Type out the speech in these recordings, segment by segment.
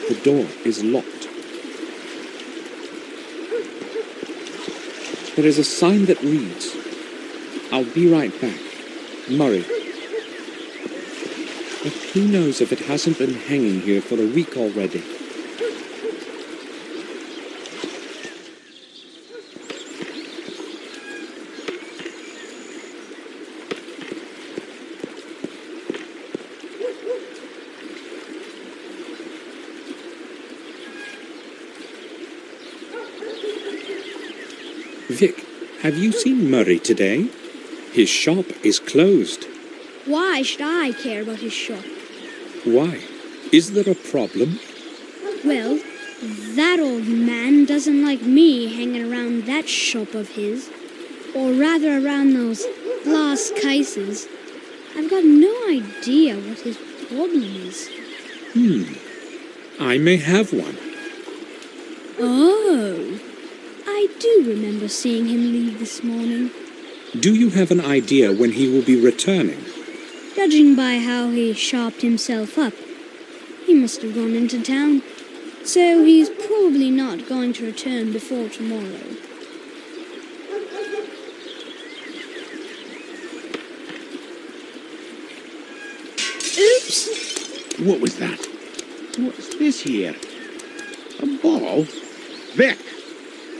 The door is locked. There is a sign that reads, "I'll be right back, Murray." But who knows if it hasn't been hanging here for a week already. Vic, have you seen Murray today? His shop is closed. Why should I care about his shop? Why? Is there a problem? Well, that old man doesn't like me hanging around that shop of his. Or rather around those glass cases. I've got no idea what his problem is. I may have one. Oh, I do remember seeing him leave this morning. Do you have an idea when he will be returning? Judging by how he sharpened himself up, he must have gone into town. So he's probably not going to return before tomorrow. Oops! What was that? What's this here? A ball? Vic!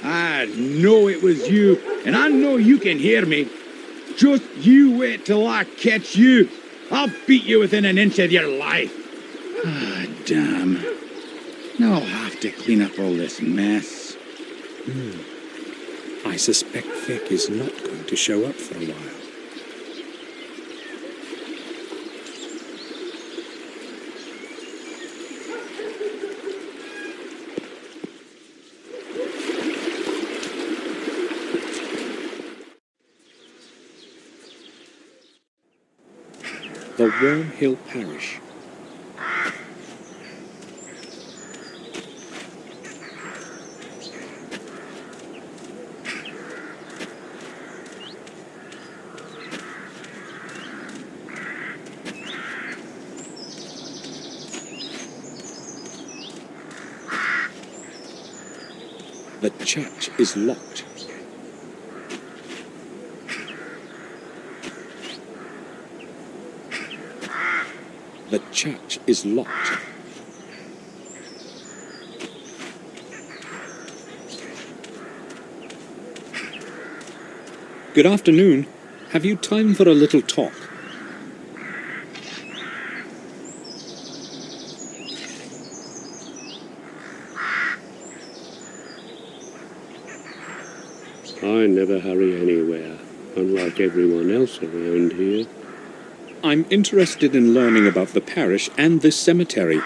I know it was you, and I know you can hear me. Just you wait till I catch you. I'll beat you within an inch of your life. Ah, damn. Now I'll have to clean up all this mess. I suspect Vic is not going to show up for a while. The Wormhill Parish. The church is locked. The church is locked. Good afternoon. Have you time for a little talk? I never hurry anywhere, unlike everyone else around here. I'm interested in learning about the parish and this cemetery.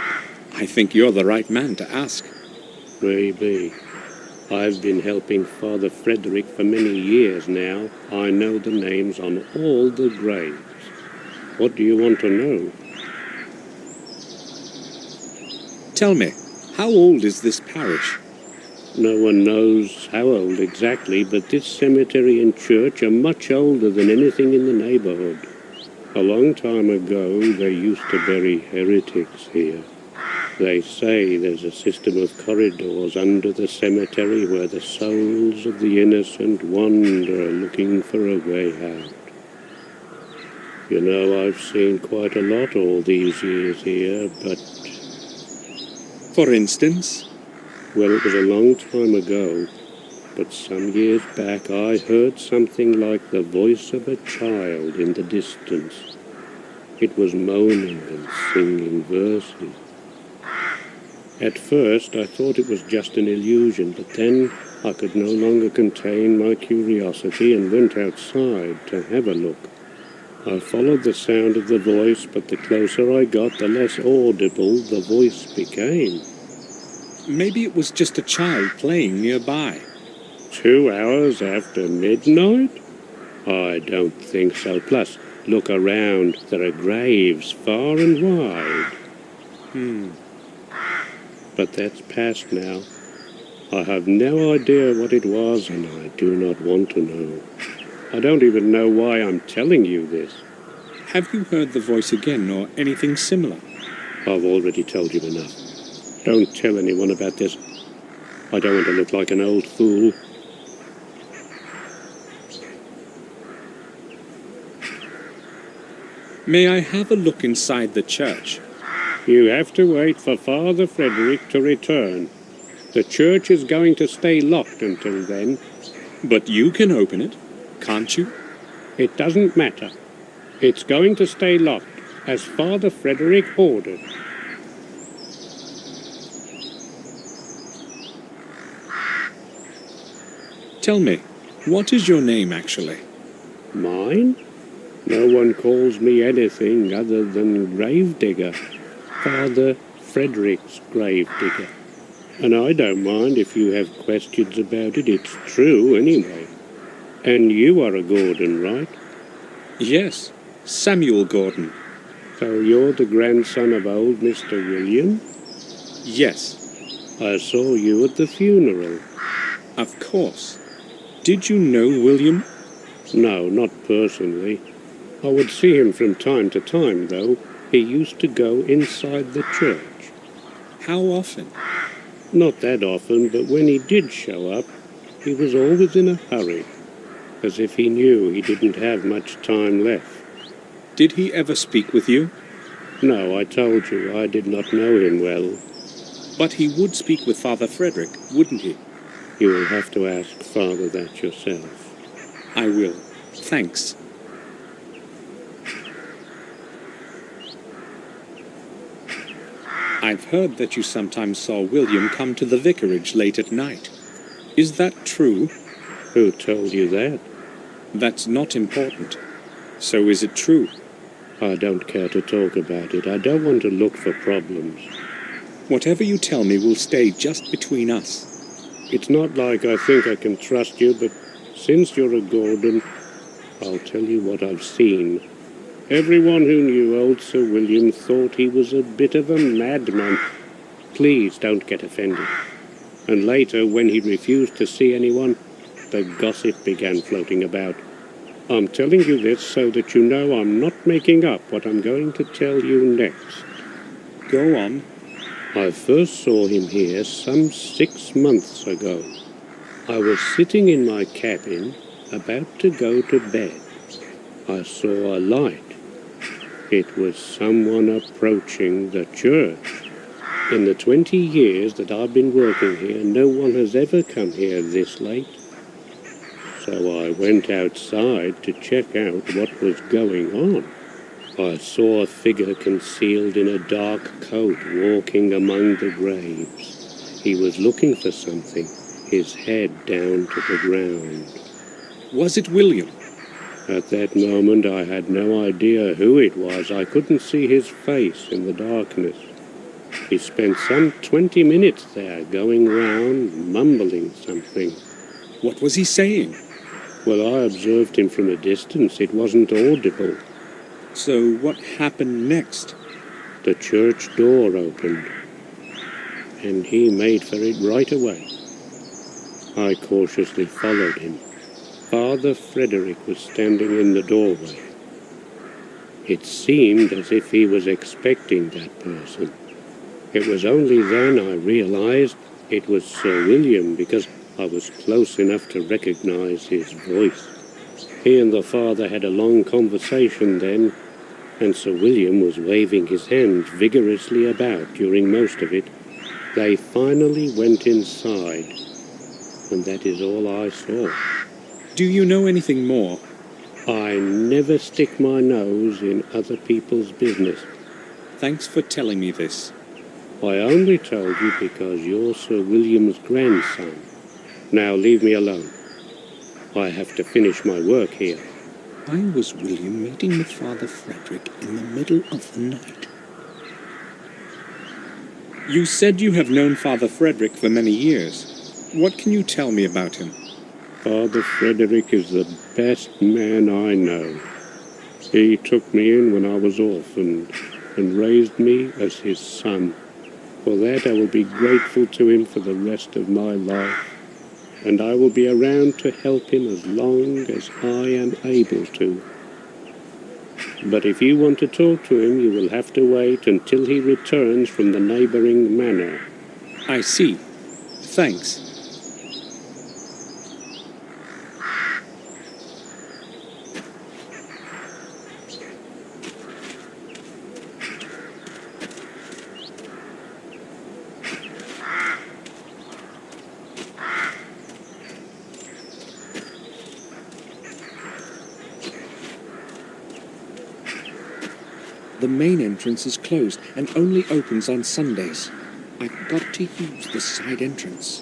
I think you're the right man to ask. Maybe. I've been helping Father Frederick for many years now. I know the names on all the graves. What do you want to know? Tell me, how old is this parish? No one knows how old exactly, but this cemetery and church are much older than anything in the neighborhood. A long time ago, they used to bury heretics here. They say there's a system of corridors under the cemetery where the souls of the innocent wander looking for a way out. You know, I've seen quite a lot all these years here, but... For instance? Well, it was a long time ago, but some years back I heard something like the voice of a child in the distance. It was moaning and singing verses. At first I thought it was just an illusion, but then I could no longer contain my curiosity and went outside to have a look. I followed the sound of the voice, but the closer I got, the less audible the voice became. Maybe it was just a child playing nearby. 2 hours after midnight? I don't think so. Plus, look around. There are graves far and wide. But that's past now. I have no idea what it was, and I do not want to know. I don't even know why I'm telling you this. Have you heard the voice again, or anything similar? I've already told you enough. Don't tell anyone about this. I don't want to look like an old fool. May I have a look inside the church? You have to wait for Father Frederick to return. The church is going to stay locked until then. But you can open it, can't you? It doesn't matter. It's going to stay locked, as Father Frederick ordered. Tell me, what is your name actually? Mine? No one calls me anything other than Gravedigger. Father Frederick's Gravedigger. And I don't mind if you have questions about it. It's true, anyway. And you are a Gordon, right? Yes, Samuel Gordon. So you're the grandson of old Mr. William? Yes, I saw you at the funeral. of course. Did you know William? No, not personally. I would see him from time to time, though. He used to go inside the church. How often? Not that often, but when he did show up, he was always in a hurry, as if he knew he didn't have much time left. Did he ever speak with you? No, I told you, I did not know him well. But he would speak with Father Frederick, wouldn't he? You will have to ask Father that yourself. I will. Thanks. I've heard that you sometimes saw William come to the vicarage late at night. Is that true? Who told you that? That's not important. So is it true? I don't care to talk about it. I don't want to look for problems. Whatever you tell me will stay just between us. It's not like I think I can trust you, but since you're a Gordon, I'll tell you what I've seen. Everyone who knew old Sir William thought he was a bit of a madman. Please don't get offended. And later, when he refused to see anyone, the gossip began floating about. I'm telling you this so that you know I'm not making up what I'm going to tell you next. Go on. I first saw him here some 6 months ago. I was sitting in my cabin, about to go to bed. I saw a light. It was someone approaching the church. In the 20 years that I've been working here, no one has ever come here this late. So I went outside to check out what was going on. I saw a figure concealed in a dark coat walking among the graves. He was looking for something, his head down to the ground. Was it William? At that moment I had no idea who it was. I couldn't see his face in the darkness. He spent some 20 minutes there, going round, mumbling something. What was he saying? Well, I observed him from a distance. It wasn't audible. So what happened next? The church door opened, and he made for it right away. I cautiously followed him. Father Frederick was standing in the doorway. It seemed as if he was expecting that person. It was only then I realized it was Sir William, because I was close enough to recognize his voice. He and the father had a long conversation then, and Sir William was waving his hands vigorously about during most of it. They finally went inside, and that is all I saw. Do you know anything more? I never stick my nose in other people's business. Thanks for telling me this. I only told you because you're Sir William's grandson. Now leave me alone. I have to finish my work here. Why was William meeting with Father Frederick in the middle of the night? You said you have known Father Frederick for many years. What can you tell me about him? Father Frederick is the best man I know. He took me in when I was orphaned and raised me as his son. For that I will be grateful to him for the rest of my life, and I will be around to help him as long as I am able to. But if you want to talk to him, you will have to wait until he returns from the neighboring manor. I see. Thanks. The main entrance is closed and only opens on Sundays. I've got to use the side entrance.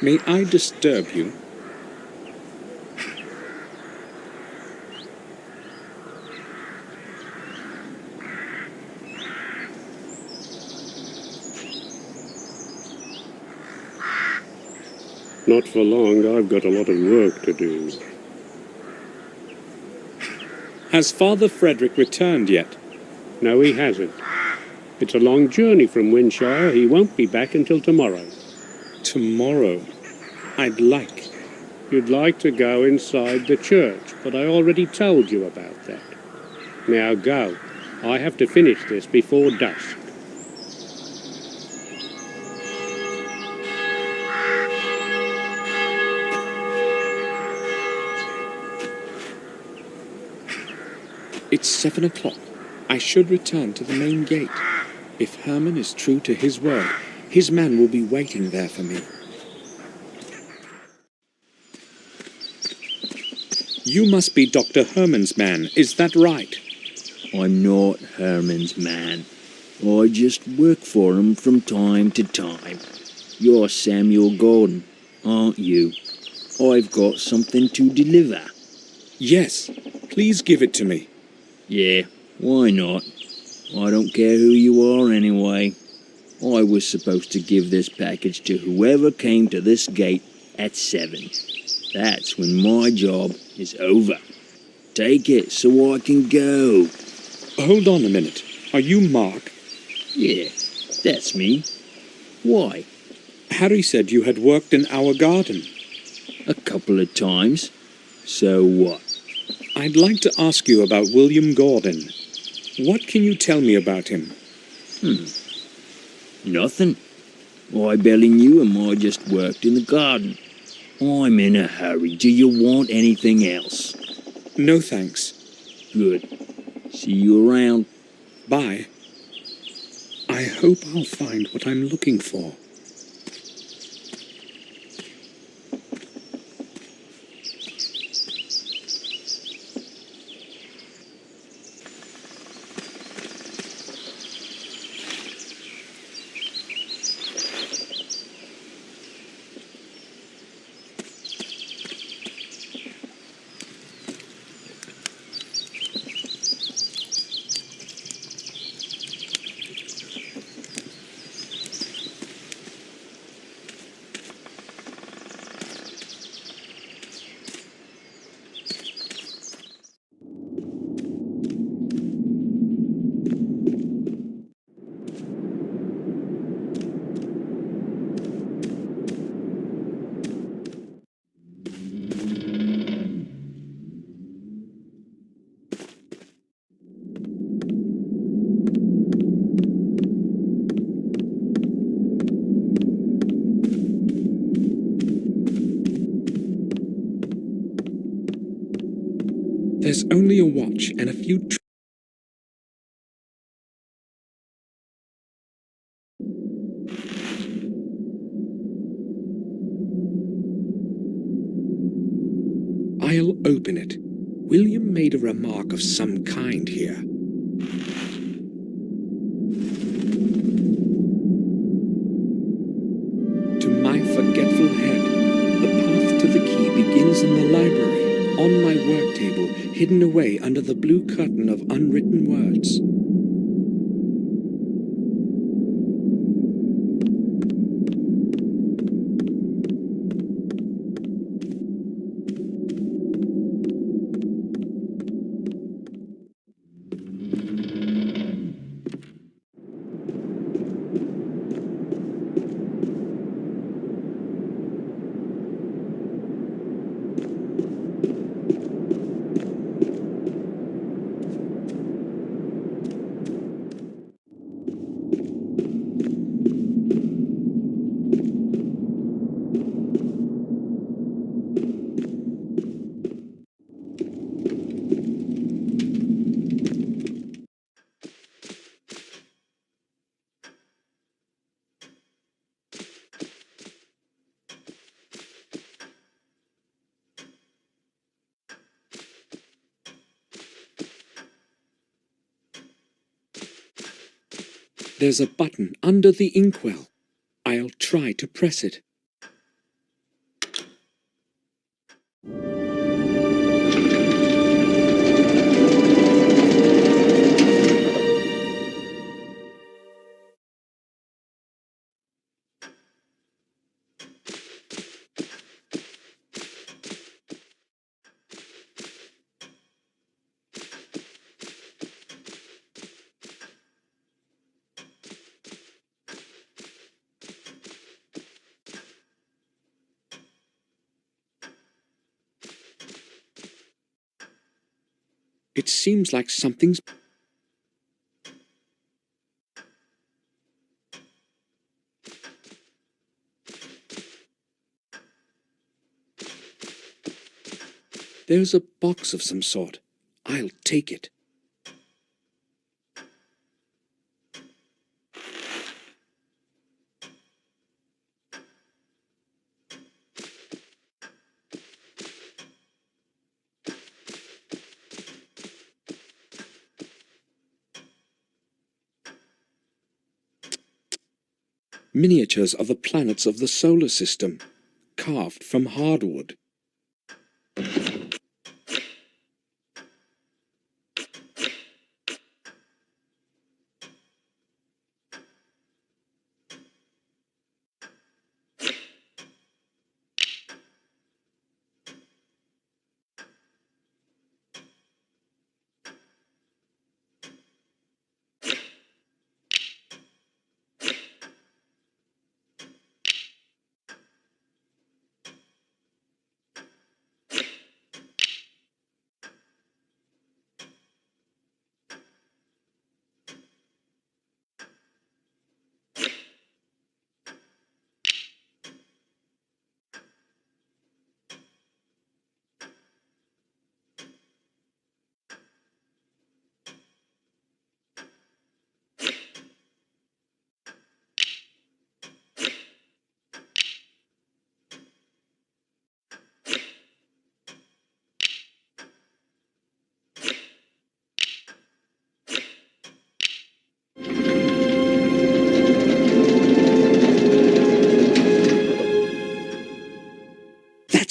May I disturb you? Not for long, I've got a lot of work to do. Has Father Frederick returned yet? No, he hasn't. It's a long journey from Windshire. He won't be back until tomorrow. Tomorrow. I'd like. You'd like to go inside the church, but I already told you about that. Now go. I have to finish this before dusk. It's 7 o'clock. I should return to the main gate. If Herman is true to his word, his man will be waiting there for me. You must be Dr. Herman's man, is that right? I'm not Herman's man. I just work for him from time to time. You're Samuel Gordon, aren't you? I've got something to deliver. Yes, please give it to me. Yeah, why not? I don't care who you are anyway. I was supposed to give this package to whoever came to this gate at 7. That's when my job is over. Take it so I can go. Hold on a minute. Are you Mark? Yeah, that's me. Why? Harry said you had worked in our garden. A couple of times. So what? I'd like to ask you about William Gordon. What can you tell me about him? Nothing. I barely knew him. I just worked in the garden. I'm in a hurry. Do you want anything else? No thanks. Good. See you around. Bye. I hope I'll find what I'm looking for. There's only a watch and a few I'll open it. William made a remark of some kind here. To my forgetful head, the path to the key begins in the library, on my work table, hidden away under the blue curtain of unwritten words. There's a button under the inkwell. I'll try to press it. It seems like something's... There's a box of some sort. I'll take it. Miniatures of the planets of the solar system, carved from hardwood.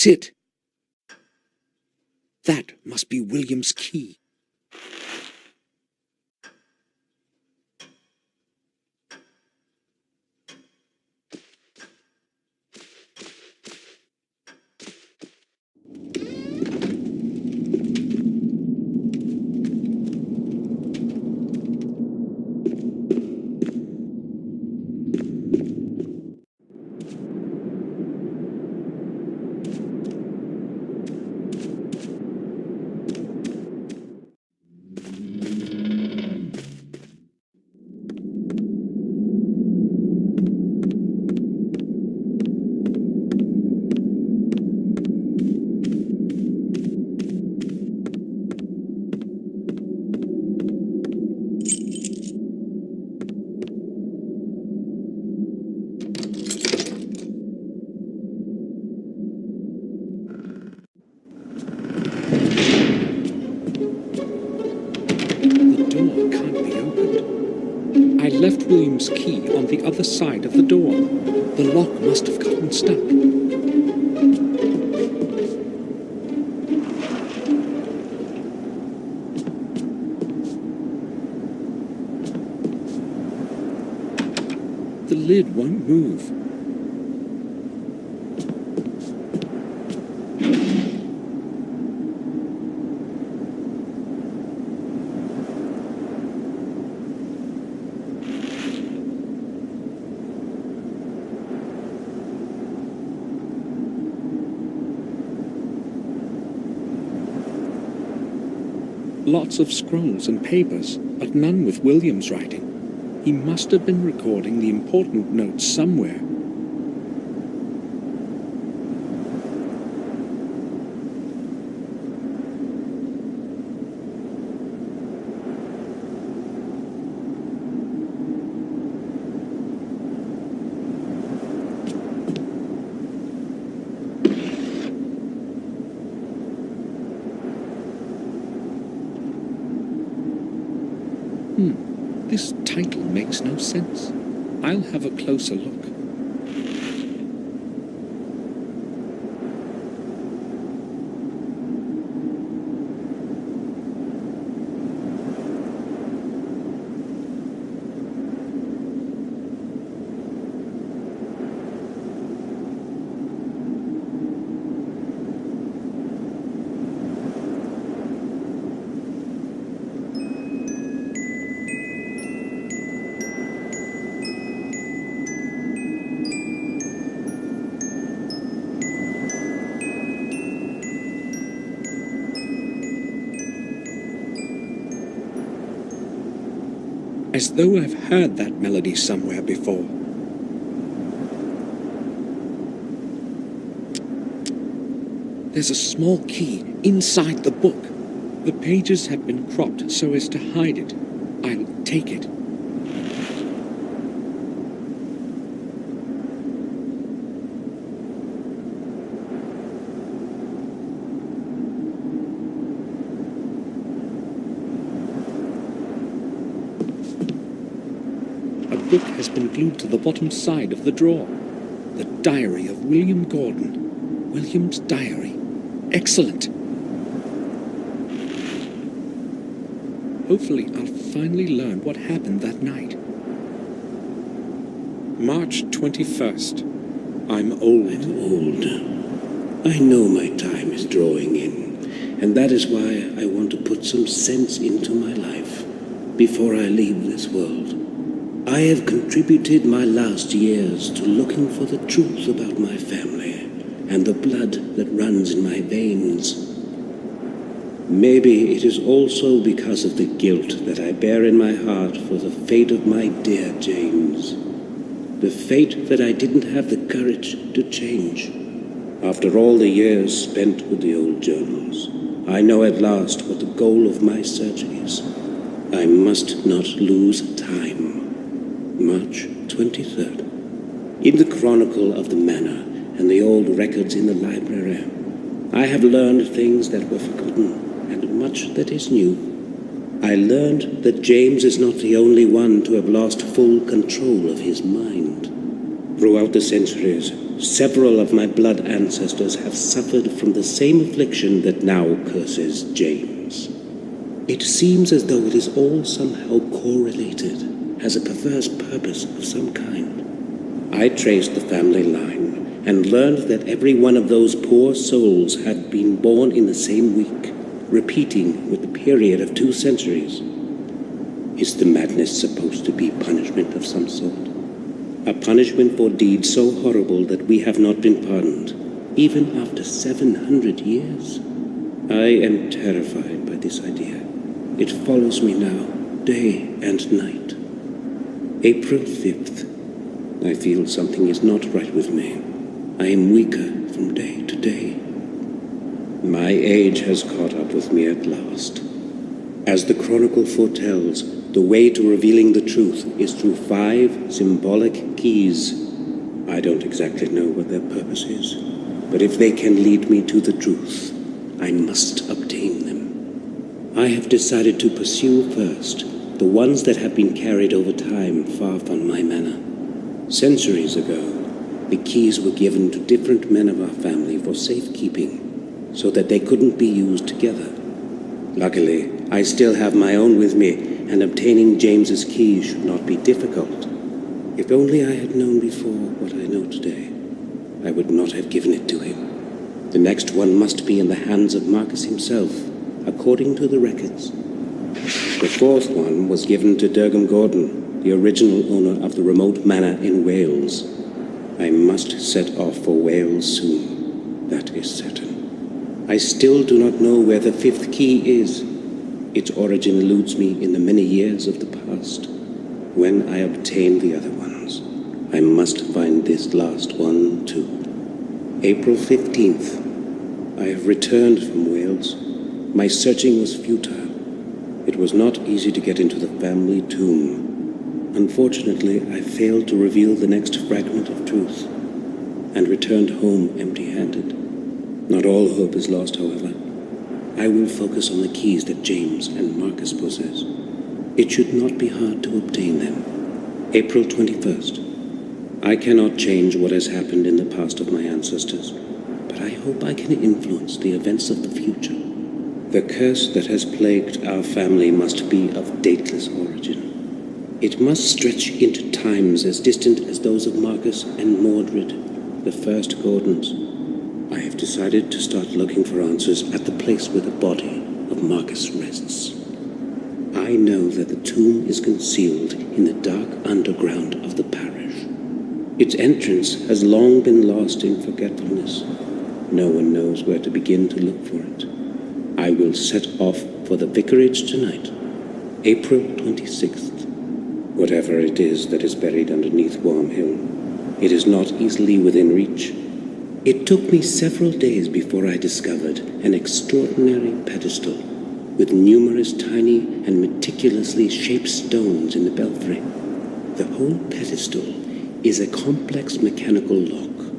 That's it! That must be William's key. I left William's key on the other side of the door. The lock must have gotten stuck. The lid won't move. Lots of scrolls and papers, but none with William's writing. He must have been recording the important notes somewhere. This title makes no sense. I'll have a closer look. As though I've heard that melody somewhere before. There's a small key inside the book. The pages have been cropped so as to hide it. I'll take it. A book has been glued to the bottom side of the drawer. The diary of William Gordon. William's diary. Excellent. Hopefully I'll finally learn what happened that night. March 21st. I'm old. I'm old. I know my time is drawing in, and that is why I want to put some sense into my life before I leave this world. I have contributed my last years to looking for the truth about my family and the blood that runs in my veins. Maybe it is also because of the guilt that I bear in my heart for the fate of my dear James. The fate that I didn't have the courage to change. After all the years spent with the old journals, I know at last what the goal of my search is. I must not lose time. March 23rd. In the chronicle of the manor and the old records in the library, I have learned things that were forgotten and much that is new. I learned that James is not the only one to have lost full control of his mind. Throughout the centuries, several of my blood ancestors have suffered from the same affliction that now curses James. It seems as though it is all somehow correlated, has a perverse purpose of some kind. I traced the family line and learned that every one of those poor souls had been born in the same week, repeating with the period of 2 centuries. Is the madness supposed to be punishment of some sort? A punishment for deeds so horrible that we have not been pardoned, even after 700 years? I am terrified by this idea. It follows me now, day and night. April 5th. I feel something is not right with me. I am weaker from day to day. My age has caught up with me at last. As the chronicle foretells, the way to revealing the truth is through 5 symbolic keys. I don't exactly know what their purpose is, but if they can lead me to the truth, I must obtain them. I have decided to pursue first the ones that have been carried over time far from my manor. Centuries ago, the keys were given to different men of our family for safekeeping, so that they couldn't be used together. Luckily, I still have my own with me, and obtaining James's key should not be difficult. If only I had known before what I know today, I would not have given it to him. The next one must be in the hands of Marcus himself, according to the records. The 4th one was given to Dergham Gordon, the original owner of the remote manor in Wales. I must set off for Wales soon, that is certain. I still do not know where the 5th key is. Its origin eludes me in the many years of the past. When I obtain the other ones, I must find this last one too. April 15th. I have returned from Wales. My searching was futile. It was not easy to get into the family tomb. Unfortunately, I failed to reveal the next fragment of truth, and returned home empty-handed. Not all hope is lost, however. I will focus on the keys that James and Marcus possess. It should not be hard to obtain them. April 21st. I cannot change what has happened in the past of my ancestors, but I hope I can influence the events of the future. The curse that has plagued our family must be of dateless origin. It must stretch into times as distant as those of Marcus and Mordred, the first Gordons. I have decided to start looking for answers at the place where the body of Marcus rests. I know that the tomb is concealed in the dark underground of the parish. Its entrance has long been lost in forgetfulness. No one knows where to begin to look for it. I will set off for the vicarage tonight, April 26th. Whatever it is that is buried underneath Worm Hill, it is not easily within reach. It took me several days before I discovered an extraordinary pedestal with numerous tiny and meticulously shaped stones in the belfry. The whole pedestal is a complex mechanical lock.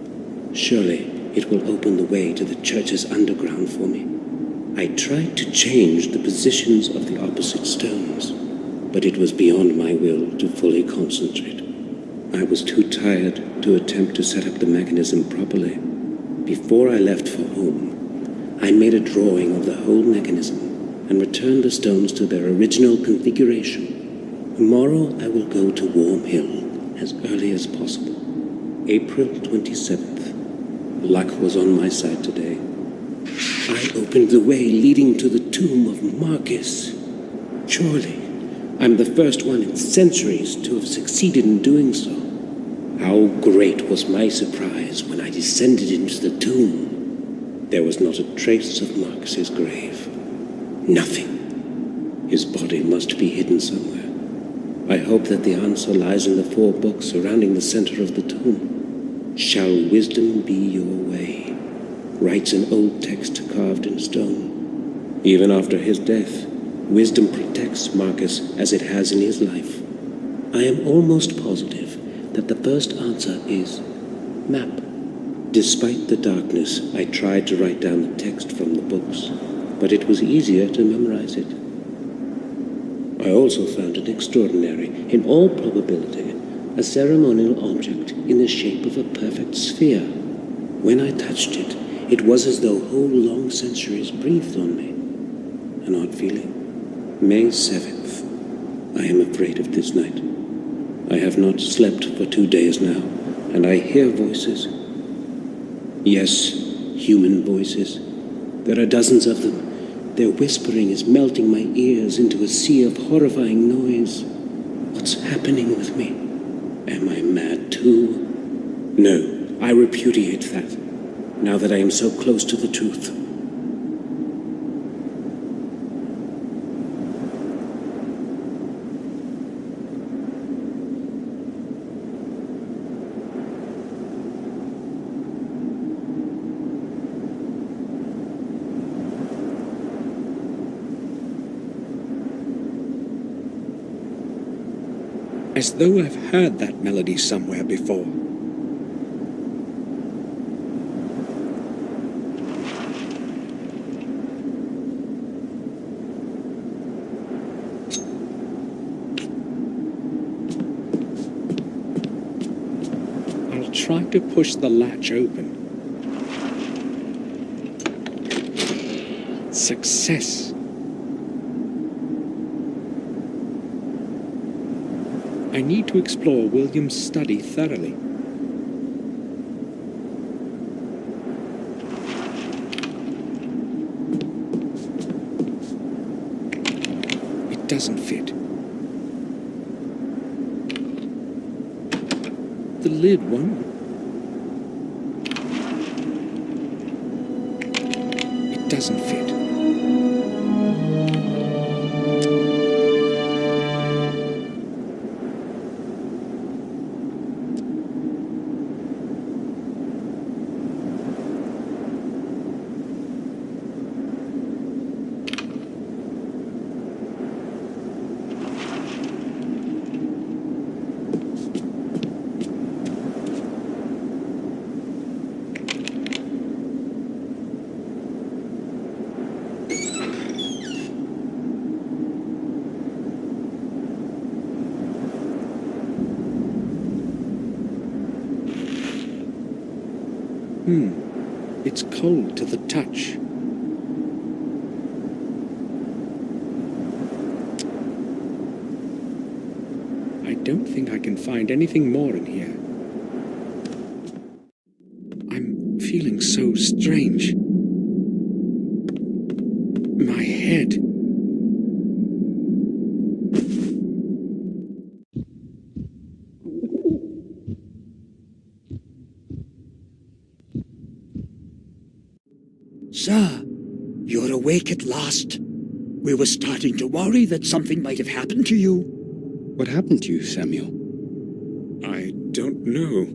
Surely it will open the way to the church's underground for me. I tried to change the positions of the opposite stones, but it was beyond my will to fully concentrate. I was too tired to attempt to set up the mechanism properly. Before I left for home, I made a drawing of the whole mechanism and returned the stones to their original configuration. Tomorrow I will go to Worm Hill as early as possible. April 27th. Luck was on my side today. I opened the way leading to the tomb of Marcus. Surely, I'm the first one in centuries to have succeeded in doing so. How great was my surprise when I descended into the tomb. There was not a trace of Marcus's grave. Nothing. His body must be hidden somewhere. I hope that the answer lies in the 4 books surrounding the center of the tomb. Shall wisdom be your way? Writes an old text carved in stone. Even after his death, wisdom protects Marcus as it has in his life. I am almost positive that the first answer is map. Despite the darkness, I tried to write down the text from the books, but it was easier to memorize it. I also found an extraordinary, in all probability, a ceremonial object in the shape of a perfect sphere. When I touched it, it was as though whole long centuries breathed on me. An odd feeling. May 7th. I am afraid of this night. I have not slept for 2 days now, and I hear voices. Yes, human voices. There are dozens of them. Their whispering is melting my ears into a sea of horrifying noise. What's happening with me? Am I mad too? No, I repudiate that, now that I am so close to the truth. As though I've heard that melody somewhere before. I'll try to push the latch open. Success. I need to explore William's study thoroughly. It doesn't fit. The lid won't. It doesn't fit. It's cold to the touch. I don't think I can find anything more in here. I'm feeling so strange. My head. Sir, you're awake at last. We were starting to worry that something might have happened to you. What happened to you, Samuel? I don't know.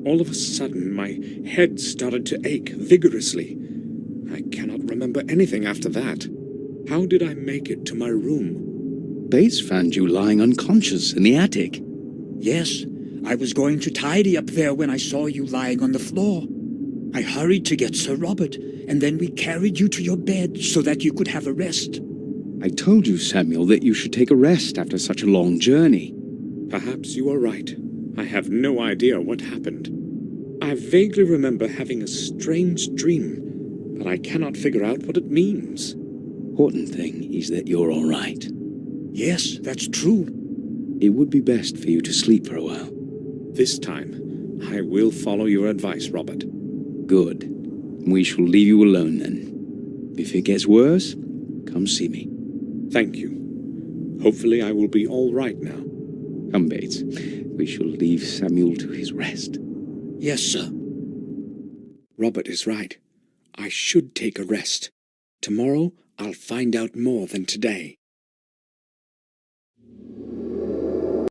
All of a sudden, my head started to ache vigorously. I cannot remember anything after that. How did I make it to my room? Bates found you lying unconscious in the attic. Yes, I was going to tidy up there when I saw you lying on the floor. I hurried to get Sir Robert, and then we carried you to your bed so that you could have a rest. I told you, Samuel, that you should take a rest after such a long journey. Perhaps you are right. I have no idea what happened. I vaguely remember having a strange dream, but I cannot figure out what it means. Important thing is that you're all right. Yes, that's true. It would be best for you to sleep for a while. This time, I will follow your advice, Robert. Good. We shall leave you alone then. If it gets worse, come see me. Thank you. Hopefully I will be all right now. Come, Bates. We shall leave Samuel to his rest. Yes, sir. Robert is right. I should take a rest. Tomorrow, I'll find out more than today.